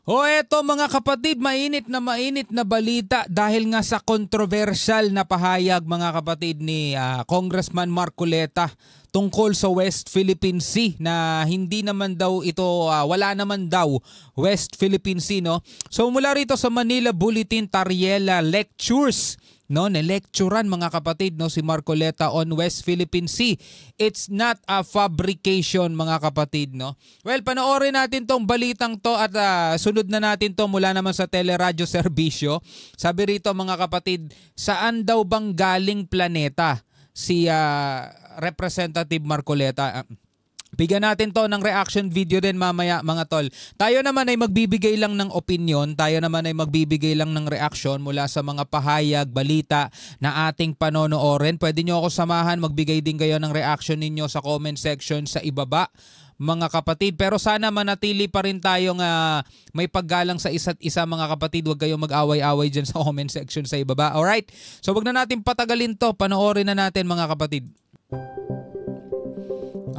O eto mga kapatid, mainit na balita dahil nga sa kontrobersyal na pahayag mga kapatid ni Congressman Marcoleta tungkol sa West Philippine Sea na hindi naman daw ito, wala naman daw West Philippine Sea, no? So mula rito sa Manila Bulletin, Tariela Lectures, no, na-lecturean mga kapatid, no, si Marcoleta on West Philippine Sea. It's not a fabrication mga kapatid, no. Well, panoorin natin tong balitang to at sunod na natin to mula naman sa teleradyo serbisyo. Sabi rito mga kapatid, saan daw bang galing planeta si Representative Marcoleta? Bigyan natin to ng reaction video din mamaya mga tol. Tayo naman ay magbibigay lang ng opinion, tayo naman ay magbibigay lang ng reaksyon mula sa mga pahayag, balita na ating panonoorin. Pwede nyo ako samahan, magbigay din kayo ng reaction ninyo sa comment section sa ibaba mga kapatid. Pero sana manatili pa rin tayong may paggalang sa isa't isa mga kapatid. Huwag kayong mag-away-away dyan sa comment section sa ibaba. Alright? So wag na natin patagalin to, panoorin na natin mga kapatid.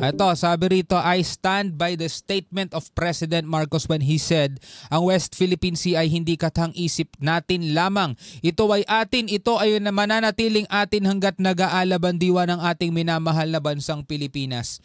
Ito, sabi rito, I stand by the statement of President Marcos when he said, ang West Philippine Sea ay hindi katang-isip natin lamang. Ito ay atin, ito ay mananatiling atin hanggat nag-aalaban diwa ng ating minamahal na bansang Pilipinas.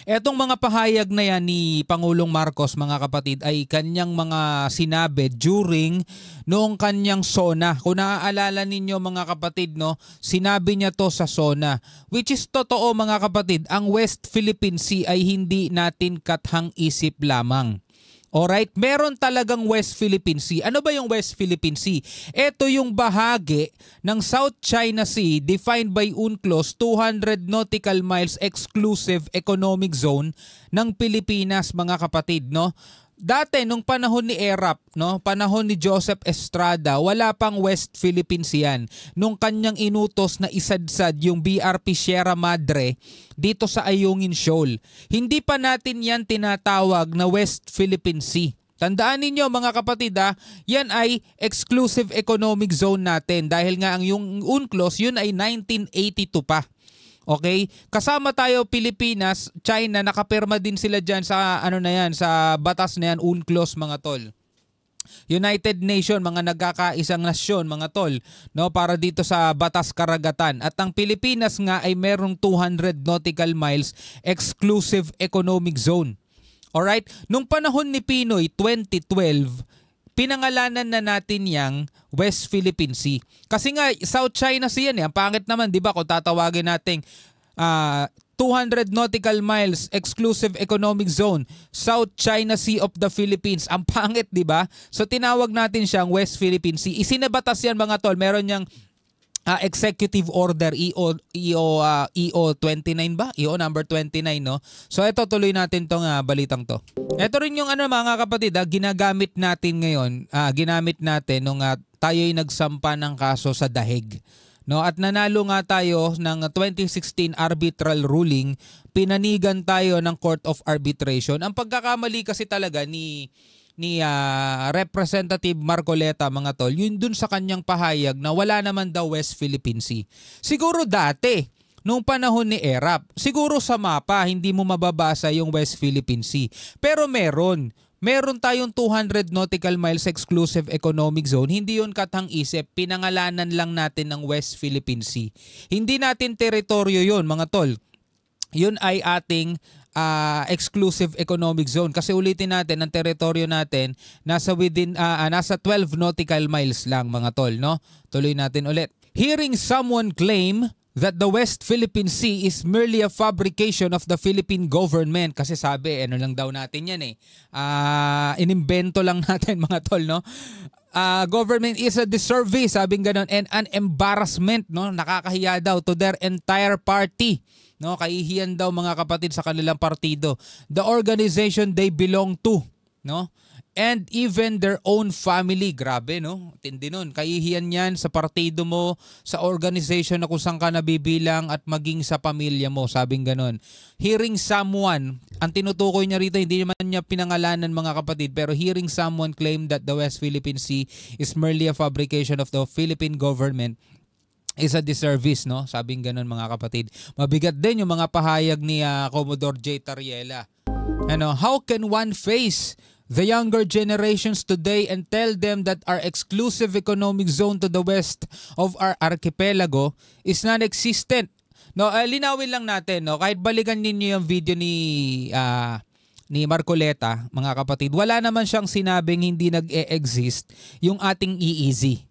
Etong mga pahayag na yan ni Pangulong Marcos mga kapatid ay kanyang mga sinabi during noong kanyang SONA. Kung naaalala ninyo mga kapatid, no, sinabi niya to sa SONA. Which is totoo mga kapatid, ang West Philippine Sea ay hindi natin kathang-isip lamang. Alright, meron talagang West Philippine Sea. Ano ba yung West Philippine Sea? Ito yung bahagi ng South China Sea defined by UNCLOS 200 nautical miles exclusive economic zone ng Pilipinas mga kapatid, no? Dati nung panahon ni ERAP, no, panahon ni Joseph Estrada, wala pang West Philippine Sea yan. Nung kanyang inutos na isadsad yung BRP Sierra Madre dito sa Ayungin Shoal. Hindi pa natin yan tinatawag na West Philippine Sea. Tandaan ninyo mga kapatid, yan ay exclusive economic zone natin dahil nga ang yung UNCLOS yun ay 1982 pa. Okay? Kasama tayo Pilipinas, China, nakapirma din sila diyan sa ano na yan, sa batas na yan, UNCLOS mga tol. United Nation, mga nagkakaisang nasyon mga tol, no, para dito sa batas karagatan. At ang Pilipinas nga ay merong 200 nautical miles exclusive economic zone. Alright? Nung panahon ni Pinoy 2012, pinangalanan na natin yang West Philippine Sea. Kasi nga, South China Sea yan. Ang pangit naman, di ba? Kung tatawagin natin 200 nautical miles exclusive economic zone, South China Sea of the Philippines. Ang pangit, di ba? So, tinawag natin siyang West Philippine Sea. Isinabatas yan mga tol. Meron niyang Executive Order EO 29 ba? EO number 29, no? So ito, tuloy natin tong balitang to. Ito rin yung mga kapatid, ginagamit natin ngayon, ginamit natin nung tayo'y nagsampa ng kaso sa Dahig. No, at nanalo nga tayo ng 2016 arbitral ruling, pinanigan tayo ng Court of Arbitration. Ang pagkakamali kasi talaga ni Representative Marcoleta mga tol, yun dun sa kanyang pahayag na wala naman daw West Philippine Sea. Siguro dati, nung panahon ni ERAP, siguro sa mapa hindi mo mababasa yung West Philippine Sea. Pero meron tayong 200 nautical miles exclusive economic zone. Hindi yun katang-isip, pinangalanan lang natin ng West Philippine Sea. Hindi natin teritoryo yun mga tol. Yun ay ating exclusive economic zone. Kasi ulitin natin, ang teritoryo natin nasa 12 nautical miles lang mga tol, no? Tuloy natin ulit. Hearing someone claim that the West Philippine Sea is merely a fabrication of the Philippine government. Kasi sabi, ano lang daw natin yan inimbento lang natin mga tol, no? Government is a disservice, sabing ganon, and an embarrassment, no? Nakakahiya daw to their entire party. No, kaihiyan daw mga kapatid sa kanilang partido. The organization they belong to, no? And even their own family. Grabe, no? Tindi nun. Kaihiyan yan sa partido mo, sa organization na kung saan ka nabibilang at maging sa pamilya mo, sabing ganon. Hearing someone, ang tinutukoy niya rito, hindi naman niya pinangalanan mga kapatid, pero hearing someone claim that the West Philippine Sea is merely a fabrication of the Philippine government is a disservice, no? Sabing ganun mga kapatid. Mabigat din yung mga pahayag ni Commodore J. Tariela. How can one face the younger generations today and tell them that our exclusive economic zone to the west of our archipelago is non-existent. No, linawin lang natin, no, kahit balikan ninyo yung video ni Marcoleta, mga kapatid, wala naman siyang sinabing hindi nag-e-exist yung ating EEZ.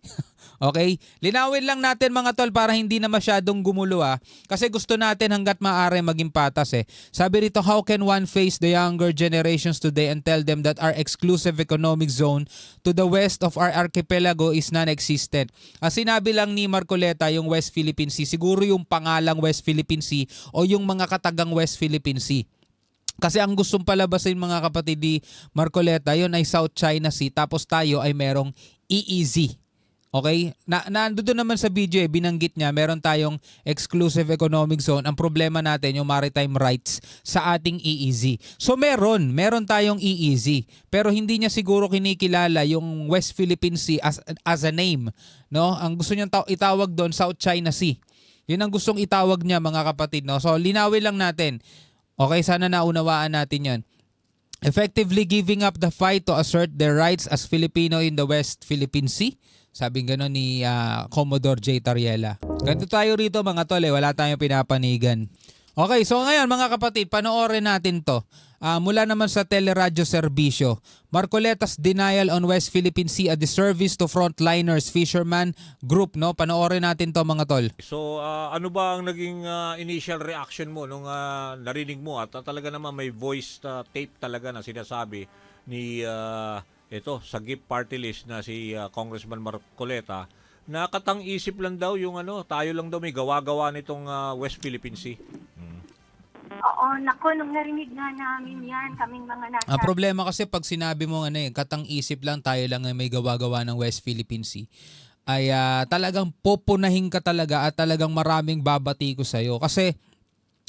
Okay? Linawin lang natin mga tol para hindi na masyadong gumulo kasi gusto natin hanggat maaari maging patas eh. Sabi rito, how can one face the younger generations today and tell them that our exclusive economic zone to the west of our archipelago is non-existent? Sinabi lang ni Marcoleta yung West Philippine Sea, siguro yung pangalang West Philippine Sea o yung mga katagang West Philippine Sea. Kasi ang gustong palabasin mga kapatid ni Marcoleta, yun ay South China Sea, tapos tayo ay merong EEZ. Okay? Nandoon naman sa video binanggit niya, meron tayong exclusive economic zone. Ang problema natin yung maritime rights sa ating EEZ. So meron tayong EEZ, pero hindi niya siguro kinikilala yung West Philippine Sea as a name, no? Ang gusto niyang itawag doon South China Sea. Yun ang gustong itawag niya mga kapatid, no? So linawin lang natin. Okay, sana naunawaan natin 'yon. Effectively giving up the fight to assert their rights as Filipino in the West Philippine Sea. Sabi gano'n ni Commodore J. Tariela. Ganito tayo rito mga tol, wala tayong pinapanigan. Okay, so ngayon mga kapatid, panoorin natin to. Mula naman sa Teleradyo Serbisyo, Marcoleta's denial on West Philippine Sea a disservice to frontliners fisherman group, no? Panoorin natin to mga tol. So ano ba ang naging initial reaction mo nung narinig mo at talaga naman may voice tape talaga na sinasabi ni ito sagip party list na si Congressman Marcoleta na katang-isip lang daw yung tayo lang daw may gawa-gawa nitong West Philippine Sea. Oo, nako, nung narinig nga namin yan, kaming mga nasa... Ang problema kasi pag sinabi mo katang-isip lang, tayo lang ay may gawa-gawa ng West Philippine Sea, ay talagang pupunahin ka talaga at talagang maraming babati ko sa'yo. Kasi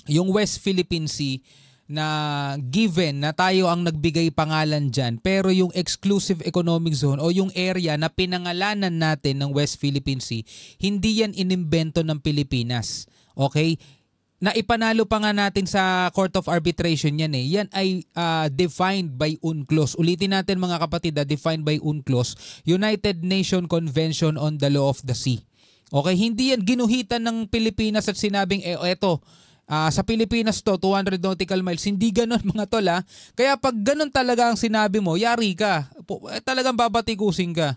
yung West Philippine Sea na given na tayo ang nagbigay pangalan dyan, pero yung exclusive economic zone o yung area na pinangalanan natin ng West Philippine Sea, hindi yan inimbento ng Pilipinas. Okay? Na ipanalo pa nga natin sa Court of Arbitration yan eh. Yan ay defined by UNCLOS. Ulitin natin mga kapatid, defined by UNCLOS, United Nations Convention on the Law of the Sea. Okay, hindi yan ginuhitan ng Pilipinas at sinabing eto, sa Pilipinas to 200 nautical miles. Hindi ganon mga tol Kaya pag ganon talaga ang sinabi mo, yari ka. Talagang babatikusin ka.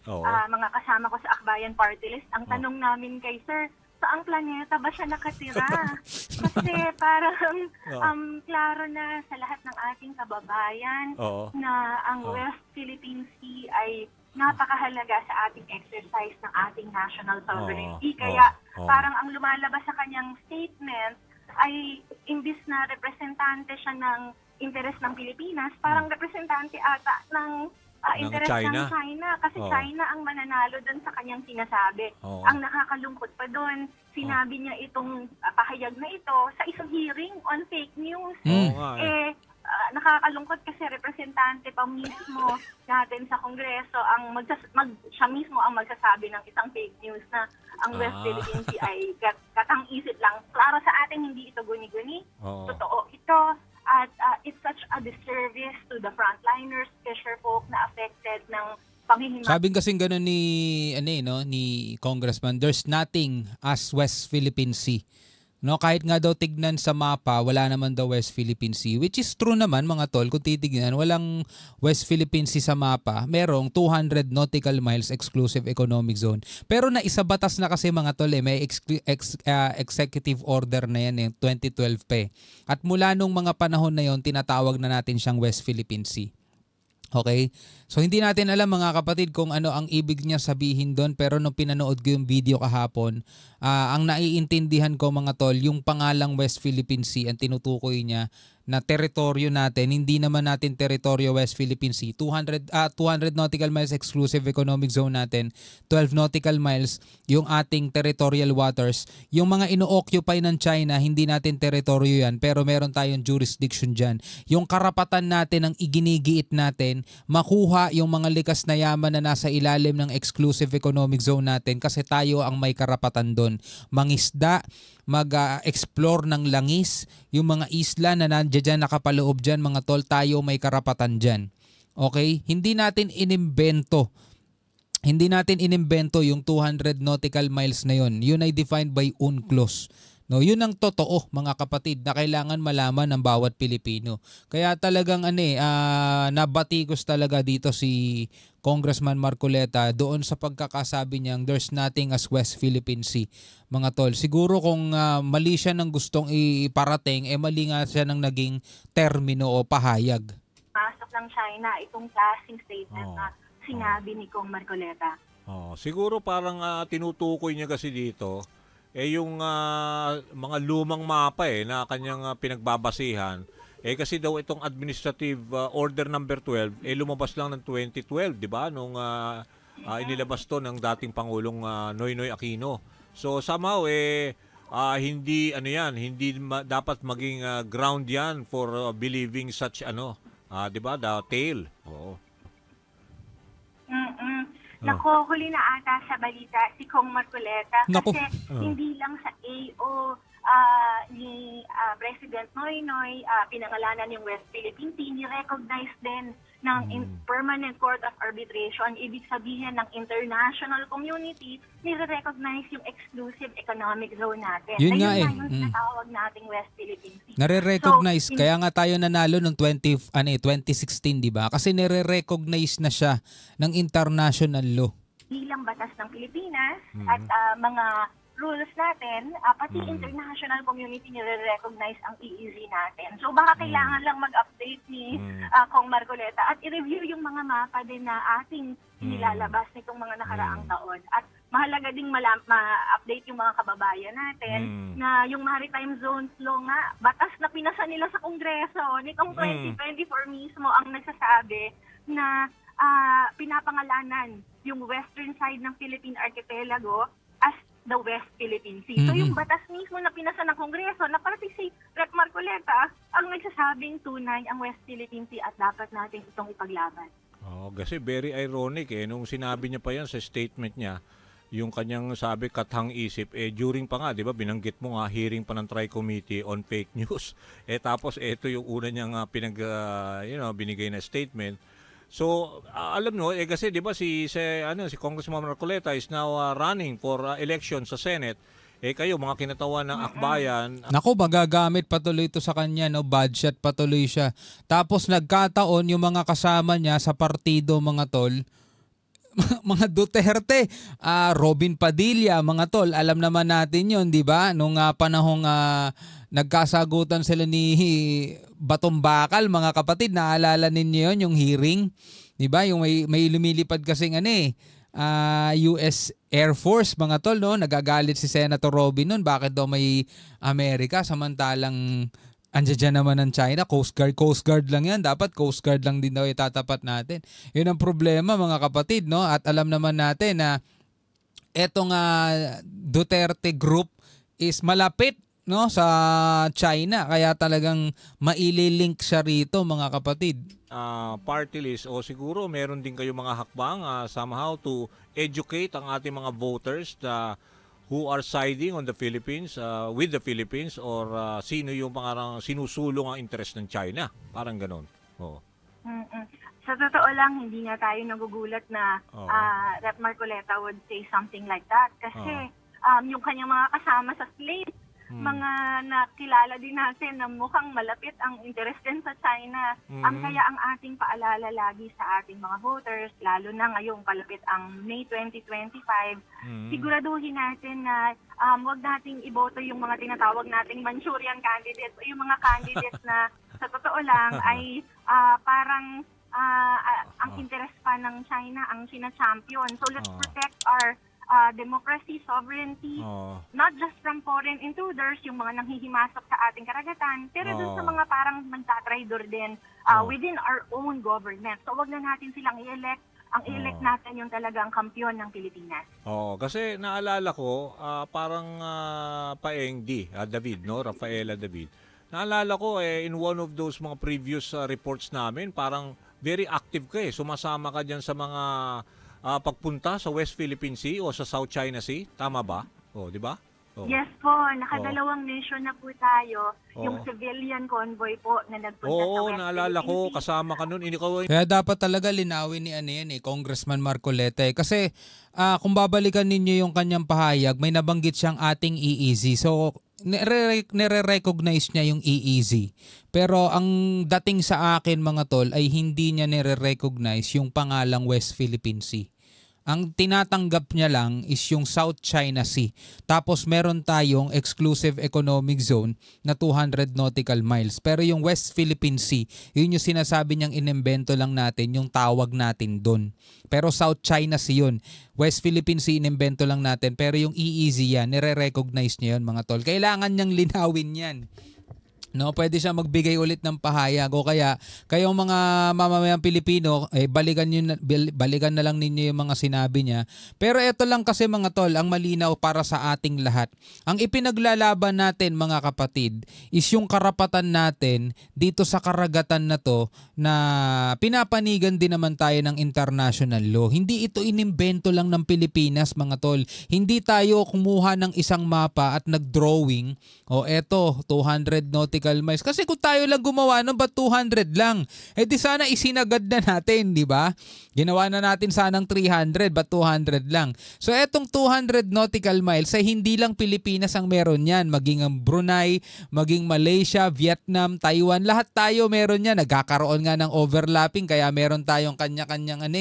Mga kasama ko sa Akbayan Party List, ang tanong namin kay Sir, saang planeta ba siya nakatira? Kasi parang klaro na sa lahat ng ating kababayan na ang West Philippine Sea ay napakahalaga sa ating exercise ng ating national sovereignty. Kaya parang ang lumalabas sa kanyang statement ay imbis na representante siya ng interes ng Pilipinas, parang representante ata ng interes ng China. Kasi China ang mananalo doon sa kanyang sinasabi. Ang nakakalungkot pa doon, sinabi niya itong pahayag na ito sa isang hearing on fake news. Nakakalungkot kasi representante pa mismo natin sa Kongreso ang siya mismo ang magsasabi ng isang fake news na ang West Philippine Sea ay katang-isip lang. Klaro sa atin, hindi ito guni-guni. Totoo ito. At it's such a disservice to the frontliners, fisherfolk na affected ng panghihimas. Sabing kasing gano'n ni Congressman, there's nothing as West Philippine Sea. No, kahit nga daw tignan sa mapa, wala naman daw West Philippine Sea, which is true naman mga tol. Kung titignan, walang West Philippine Sea sa mapa. Merong 200 nautical miles exclusive economic zone. Pero naisabatas na kasi mga tol, may executive order na yan 2012 pa. At mula nung mga panahon na yon, tinatawag na natin siyang West Philippine Sea. Okay? So hindi natin alam mga kapatid kung ano ang ibig niya sabihin doon, pero nung pinanood ko yung video kahapon, ang naiintindihan ko mga tol, yung pangalang West Philippine Sea, ang tinutukoy niya na teritoryo natin, hindi naman natin teritoryo West Philippine Sea. 200 nautical miles exclusive economic zone natin, 12 nautical miles yung ating territorial waters. Yung mga ino-occupy ng China, hindi natin teritoryo yan, pero meron tayong jurisdiction dyan. Yung karapatan natin ang iginigiit natin, makuha yung mga likas na yaman na nasa ilalim ng exclusive economic zone natin kasi tayo ang may karapatan doon. Mangisda, mag-explore ng langis, yung mga isla na nandiyan dyan, nakapaloob dyan, mga tol, tayo may karapatan dyan. Okay? Hindi natin inimbento yung 200 nautical miles na yun. Yun ay defined by UNCLOS. No, yun ang totoo mga kapatid na kailangan malaman ng bawat Pilipino. Kaya talagang nabatikos talaga dito si Congressman Marcoleta doon sa pagkakasabi niyang there's nothing as West Philippine Sea. Mga tol, siguro kung mali siya ng gustong iparating, mali nga siya ng naging termino o pahayag. Pasok ng China itong klaseng statement na sinabi ni Kong Marcoleta. Siguro parang tinutukoy niya kasi dito yung mga lumang mapa na kanyang pinagbabasihan. Kasi daw itong Administrative Order number 12 lumabas lang ng 2012, di ba? Nung inilabas to ng dating Pangulong Noynoy Aquino. So somehow hindi dapat maging ground yan for believing such di ba? The tale. Oo. Nako, huli na ata sa balita si Kong Marcoleta kasi hindi lang sa AO ni President Noynoy pinangalanan yung West Philippine Sea, ni-recognize din ng Permanent Court of Arbitration. Ibig sabihin ng international community, nire-recognize yung exclusive economic zone natin. Yun nga yung tinatawag nating West Philippine Sea. Nare-recognize, kaya nga tayo nanalo noong 2016, di ba? Kasi nare-recognize na siya ng international law. Bilang batas ng Pilipinas at mga rules natin, pati international community nire-recognize ang EEZ natin. So baka kailangan lang mag-update ni Kong Marcoleta at i-review yung mga mapa din na ating nilalabas nitong mga nakaraang taon. At mahalaga ding ma-update yung mga kababayan natin na yung Maritime Zones Law nga, batas na pinasa nila sa Kongreso nitong 2024 mismo ang nagsasabi na pinapangalanan yung western side ng Philippine Archipelago as the West Philippine Sea. So yung batas mismo na pinasa ng Kongreso na pati si Rep. Marcoleta ang nagsasabing tunay ang West Philippine Sea at dapat natin itong ipaglaban. Kasi very ironic nung sinabi niya pa yan sa statement niya, yung kanyang sabi kathang isip, during pa nga, di ba, binanggit mo nga, hearing pa ng Tri-Committee on Fake News. Tapos ito yung una niyang binigay na statement. So, alam mo, kasi di ba si Congressman Marcoleta is now running for election sa Senate. Kayo, mga kinatawan ng akbayan. Naku, magagamit patuloy ito sa kanya, no? Budget patuloy siya. Tapos nagkataon yung mga kasama niya sa partido, mga tol, mga Duterte, Robin Padilla, mga tol, alam naman natin yon, di ba? Nung panahong nagkasagutan sila ni Batong Bakal, mga kapatid, naalala ninyo yon, yung hearing, di ba? Yung may lumilipad kasing US Air Force, mga tol, no? Nagagalit si Senator Robin nun, bakit daw may Amerika samantalang andiyan naman ng China, Coast Guard lang yan. Dapat Coast Guard lang din daw itatapat natin. Yun ang problema, mga kapatid, no? At alam naman natin na etong Duterte group is malapit, no, sa China. Kaya talagang maililink siya rito, mga kapatid. Party list o siguro meron din kayo mga hakbang somehow to educate ang ating mga voters who are siding on the Philippines, with the Philippines, or sino yung parang sinusulong ang interest ng China. Parang ganon. Sa totoo lang, hindi nga tayo nagugulat na Rep. Marcoleta would say something like that. Kasi yung kanyang mga kasama sa slate, mga nakilala din natin na mukhang malapit ang interest din sa China. Kaya ang ating paalala lagi sa ating mga voters, lalo na ngayong palapit ang May 2025, siguraduhin natin na wag nating iboto yung mga tinatawag nating Manchurian candidates o yung mga candidates na sa totoo lang ay parang ang interest pa ng China ang sina-champion. So let's protect our democracy, sovereignty, not just from foreign intruders, yung mga nanghihimasok sa ating karagatan, pero dun sa mga parang nagtatraidor din within our own government. So wag na natin silang i-elect. Ang i-elect natin yung talagang kampiyon ng Pilipinas. Kasi naalala ko, parang Paeng David, no? Rafaela David. Naalala ko, in one of those mga previous reports namin, parang very active ka sumasama ka dyan sa mga pagpunta sa West Philippine Sea o sa South China Sea. Tama ba? Di ba? Oh. Yes po, nakadalawang nation na po tayo. Yung Oo. civilian convoy po na nagpunta sa Oo, West naalala ko, Philippine Sea. kasama ka nun. Ikaw ay Kaya dapat talaga linawin ni Congressman Marcoleta. Kasi kung babalikan ninyo yung kanyang pahayag, may nabanggit siyang ating EEZ. So, nire-recognize niya yung EEZ. Pero ang dating sa akin mga tol ay hindi niya nire-recognize yung pangalang West Philippine Sea. Ang tinatanggap niya lang is yung South China Sea. Tapos meron tayong exclusive economic zone na 200 nautical miles. Pero yung West Philippine Sea, yun yung sinasabi niyang inimbento lang natin, yung tawag natin doon. Pero South China Sea yun. West Philippine Sea inimbento lang natin. Pero yung EEZ yan, nire-recognize niya yun mga tol. Kailangan niyang linawin yan. No, pwede siya magbigay ulit ng pahayag o kaya kayong mga mamamayang Pilipino balikan na lang ninyo yung mga sinabi niya. Pero ito lang kasi mga tol, ang malinaw para sa ating lahat. Ang ipinaglalaban natin mga kapatid is yung karapatan natin dito sa karagatan na to na pinapanigan din naman tayo ng international law. Hindi ito inimbento lang ng Pilipinas mga tol. Hindi tayo kumuha ng isang mapa at nag-drawing o eto 200 nautical miles. Kasi kung tayo lang gumawa nun, ba't 200 lang? Eh di sana isinagad na natin, di ba? Ginawa na natin sanang 300, ba't 200 lang? So etong 200 nautical miles ay hindi lang Pilipinas ang meron yan. Maging ang Brunei, maging Malaysia, Vietnam, Taiwan, lahat tayo meron yan. Nagkakaroon nga ng overlapping kaya meron tayong kanya-kanyang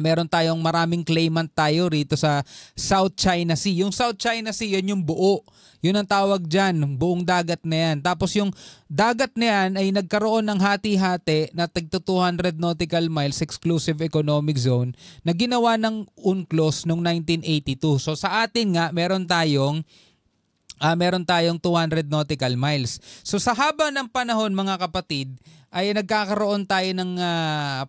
meron tayong maraming claimant tayo rito sa South China Sea. Yung South China Sea, yun yung buo. Yun ang tawag dyan, buong dagat na yan. Tapos yung dagat na yan ay nagkaroon ng hati-hati na tagto 200 nautical miles exclusive economic zone na ginawa ng UNCLOS noong 1982. So sa atin nga, meron tayong 200 nautical miles. So sa haba ng panahon mga kapatid, ay nagkakaroon tayo ng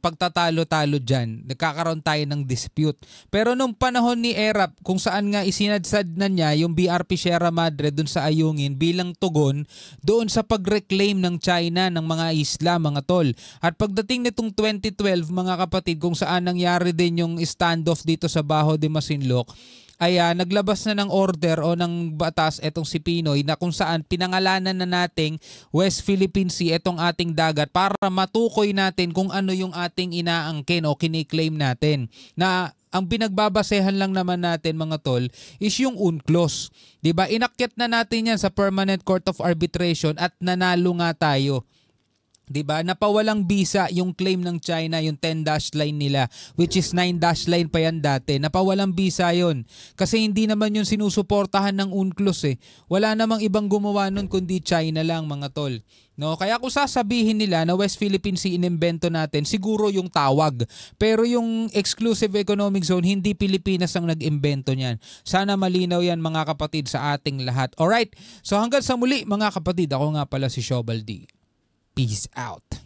pagtatalo-talo dyan. Nagkakaroon tayo ng dispute. Pero nung panahon ni ERAP, kung saan nga isinadsad na niya yung BRP Sierra Madre dun sa Ayungin bilang tugon doon sa pag-reclaim ng China ng mga isla, mga tol. At pagdating nitong 2012, mga kapatid, kung saan nangyari din yung standoff dito sa Bajo de Masinloc, ay naglabas na ng order o ng batas etong si Pinoy na kung saan pinangalanan na nating West Philippine Sea etong ating dagat para matukoy natin kung ano yung ating inaangkin o kiniklaim natin. Na ang pinagbabasehan lang naman natin mga tol is yung UNCLOS. Diba? Inakyat na natin yan sa Permanent Court of Arbitration at nanalo nga tayo. 'Di ba? Napawalang bisa yung claim ng China, yung 10-dash line nila, which is 9-dash line pa yan dati. Napawalang bisa 'yon. Kasi hindi naman yung sinusuportahan ng UNCLOS eh. Wala namang ibang gumawa nun kundi China lang mga tol. No, kaya kung sasabihin nila na West Philippine Sea inimbento natin, siguro yung tawag. Pero yung exclusive economic zone, hindi Pilipinas ang nag-imbento niyan. Sana malinaw yan mga kapatid sa ating lahat. Alright, so hanggang sa muli mga kapatid, ako nga pala si Shobal D. Peace out.